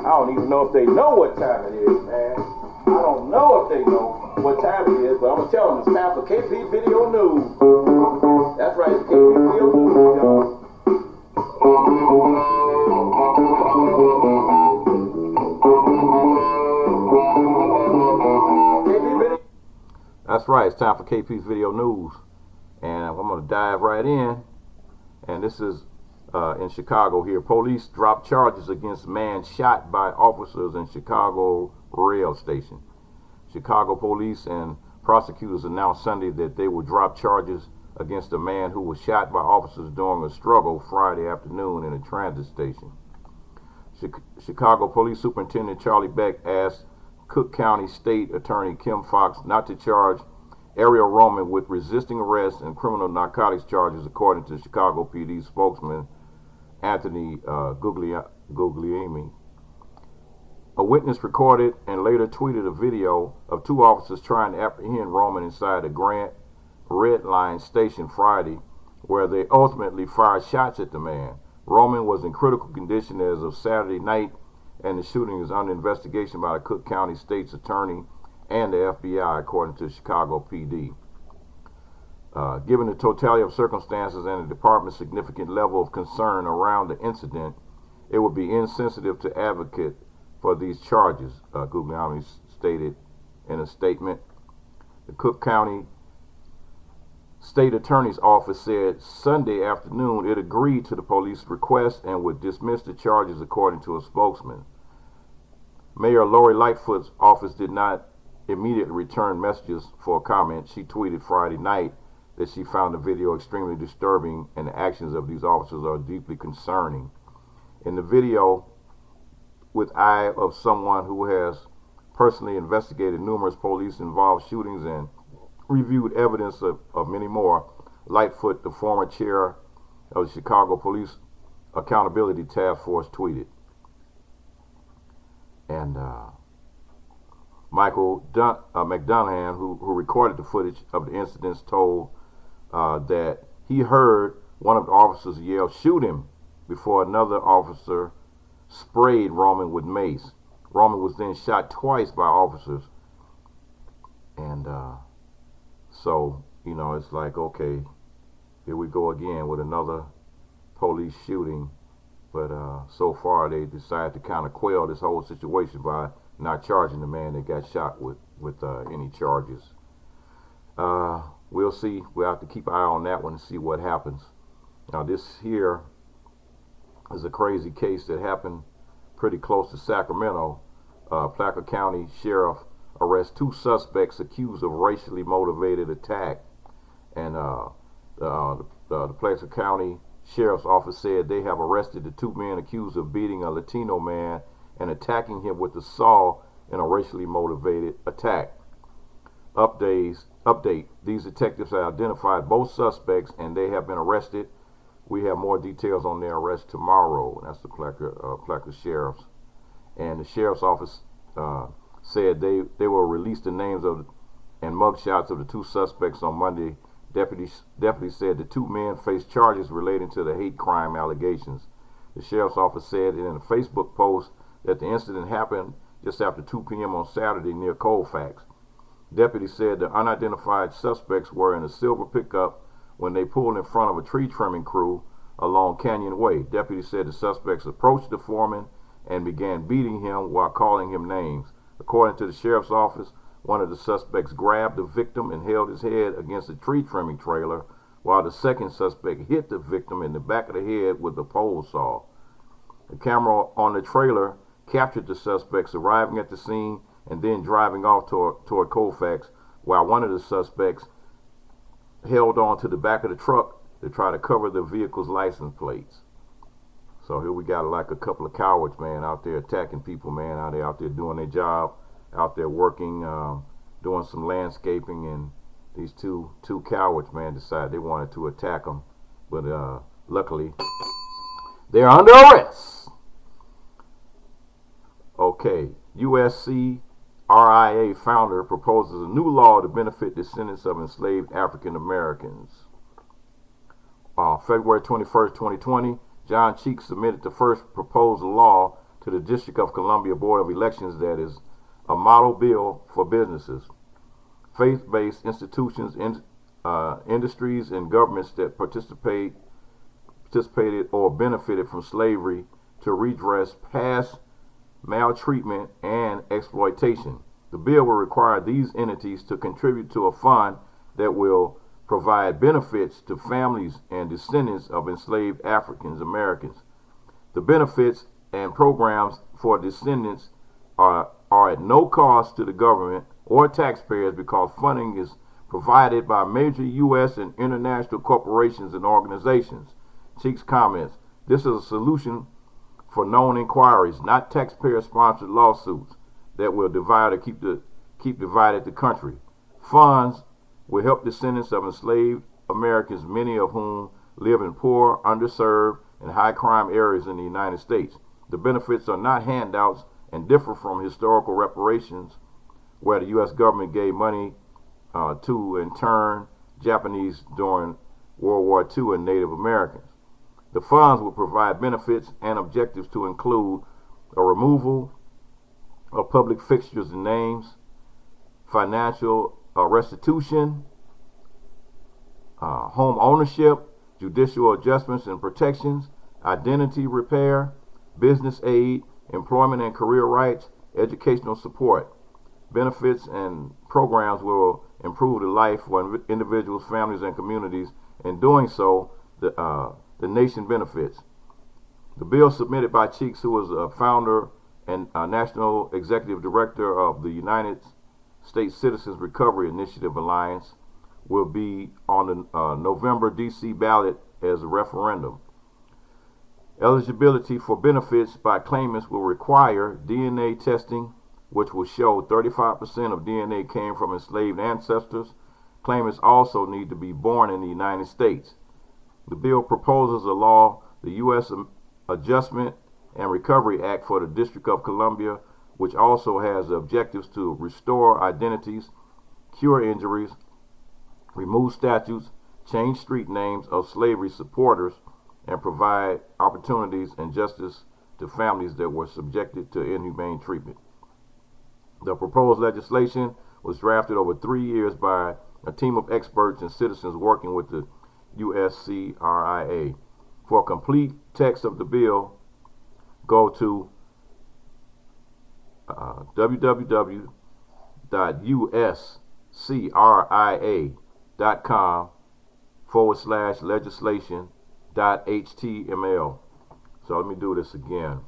I don't even know if they know what time it is, man. I don't know if they know what time it is, but I'm going to tell them it's time for KP Video News. That's right, it's KP Video News, y'all. That's right, it's time for KP's Video News. And I'm going to dive right in. And this is in Chicago here. Police drop charges against man shot by officers in Chicago rail station. Chicago police and prosecutors announced Sunday that they will drop charges against a man who was shot by officers during a struggle Friday afternoon in a transit station. Chicago Police Superintendent Charlie Beck asked Cook County State Attorney Kim Fox not to charge Ariel Roman with resisting arrest and criminal narcotics charges, according to Chicago PD spokesman Anthony Guglielmi. A witness recorded and later tweeted a video of two officers trying to apprehend Roman inside a Grant Red Line station Friday, where they ultimately fired shots at the man. Roman was in critical condition as of Saturday night, and the shooting is under investigation by the Cook County State's Attorney and the FBI, according to Chicago PD. Given the totality of circumstances and the department's significant level of concern around the incident, it would be insensitive to advocate for these charges, Guglielmi stated in a statement. The Cook County State Attorney's Office said Sunday afternoon it agreed to the police request and would dismiss the charges, according to a spokesman. Mayor Lori Lightfoot's office did not immediately return messages for comment. She tweeted Friday night that she found the video extremely disturbing and the actions of these officers are deeply concerning. In the video, with eye of someone who has personally investigated numerous police-involved shootings and reviewed evidence of many more, Lightfoot, the former chair of the Chicago Police Accountability Task Force, tweeted. And Michael McDonough, who recorded the footage of the incidents, told that he heard one of the officers yell, "Shoot him," before another officer sprayed Roman with mace. Roman was then shot twice by officers. And so, you know, it's like, okay, here we go again with another police shooting. But so far they decided to kind of quell this whole situation by not charging the man that got shot with any charges. We'll see. We'll have to keep an eye on that one and see what happens. Now, this here is a crazy case that happened pretty close to Sacramento. Placer County Sheriff arrests two suspects accused of racially motivated attack. And the Placer County Sheriff's Office said they have arrested the two men accused of beating a Latino man and attacking him with a saw in a racially motivated attack. Update. These detectives have identified both suspects and they have been arrested. We have more details on their arrest tomorrow. That's the Placer Sheriff's. And the Sheriff's Office said they will release the names of and mugshots of the two suspects on Monday. Deputies said the two men faced charges relating to the hate crime allegations. The Sheriff's Office said in a Facebook post that the incident happened just after 2 p.m. on Saturday near Colfax. Deputies said the unidentified suspects were in a silver pickup when they pulled in front of a tree trimming crew along Canyon Way. Deputies said the suspects approached the foreman and began beating him while calling him names. According to the Sheriff's Office, one of the suspects grabbed the victim and held his head against a tree trimming trailer, while the second suspect hit the victim in the back of the head with a pole saw. The camera on the trailer captured the suspects arriving at the scene and then driving off toward Colfax, while one of the suspects held on to the back of the truck to try to cover the vehicle's license plates. So here we got like a couple of cowards, man, out there attacking people, man, out there doing their job, out there working, doing some landscaping, and these two cowards, man, decided they wanted to attack them, but luckily they're under arrest. Okay, USC RIA founder proposes a new law to benefit descendants of enslaved African Americans. February 21st, 2020, John Cheek submitted the first proposed law to the District of Columbia Board of Elections that is a model bill for businesses, faith-based institutions, industries, and governments that participated or benefited from slavery to redress past maltreatment and exploitation. The bill will require these entities to contribute to a fund that will provide benefits to families and descendants of enslaved African Americans. The benefits and programs for descendants are at no cost to the government or taxpayers because funding is provided by major U.S. and international corporations and organizations. Cheeks comments, this is a solution for known inquiries, not taxpayer-sponsored lawsuits that will divide or keep divided the country. Funds will help descendants of enslaved Americans, many of whom live in poor, underserved, and high-crime areas in the United States. The benefits are not handouts and differ from historical reparations, where the U.S. government gave money to, in turn, Japanese during World War II and Native Americans. The funds will provide benefits and objectives to include a removal of public fixtures and names, financial restitution, home ownership, judicial adjustments and protections, identity repair, business aid, employment and career rights, educational support. Benefits and programs will improve the life for individuals, families, and communities. In doing so, the nation benefits. The bill submitted by Cheeks, who is a founder and National Executive Director of the United States Citizens Recovery Initiative Alliance, will be on the November D.C. ballot as a referendum. Eligibility for benefits by claimants will require DNA testing, which will show 35% of DNA came from enslaved ancestors. Claimants also need to be born in the United States. The bill proposes a law, the U.S. Adjustment and Recovery Act for the District of Columbia, which also has objectives to restore identities, cure injuries, remove statutes, change street names of slavery supporters, and provide opportunities and justice to families that were subjected to inhumane treatment. The proposed legislation was drafted over 3 years by a team of experts and citizens working with the USCRIA. For a complete text of the bill, go to www.uscria.com/legislation.html. So let me do this again.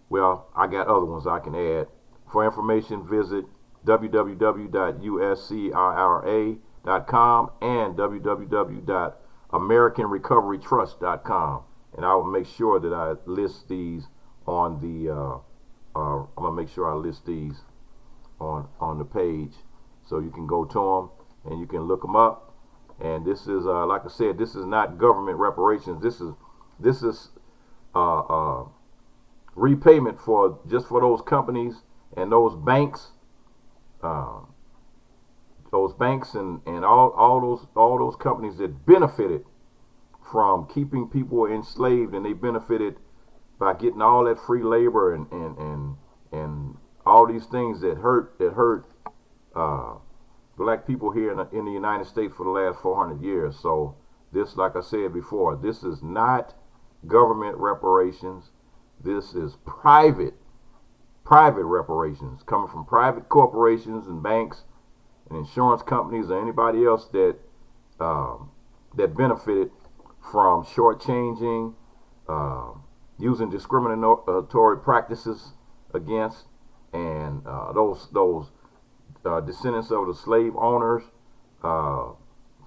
Well, I got other ones I can add. For information, visit www.uscria.com and www.americanrecoverytrust.com, and I will make sure that I list these on the I'm gonna make sure I list these on the page, so you can go to them and you can look them up. And this is like I said, this is not government reparations. This is repayment for those companies and those banks. Those banks and all those companies that benefited from keeping people enslaved, and they benefited by getting all that free labor and all these things that hurt black people here in the United States for the last 400 years. So this, like I said before, this is not government reparations. This is private reparations coming from private corporations and banks and insurance companies or anybody else that benefited from shortchanging, using discriminatory practices against, and those descendants of the slave owners,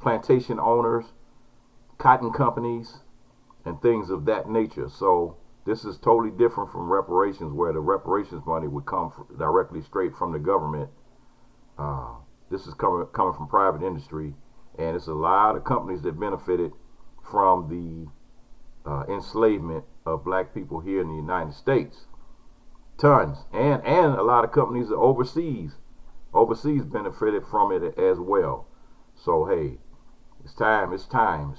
plantation owners, cotton companies, and things of that nature. So this is totally different from reparations, where the reparations money would come directly straight from the government. This is coming from private industry, and it's a lot of companies that benefited from the enslavement of black people here in the United States. Tons, and a lot of companies overseas benefited from it as well. So hey, It's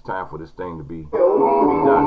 time for this thing to be done.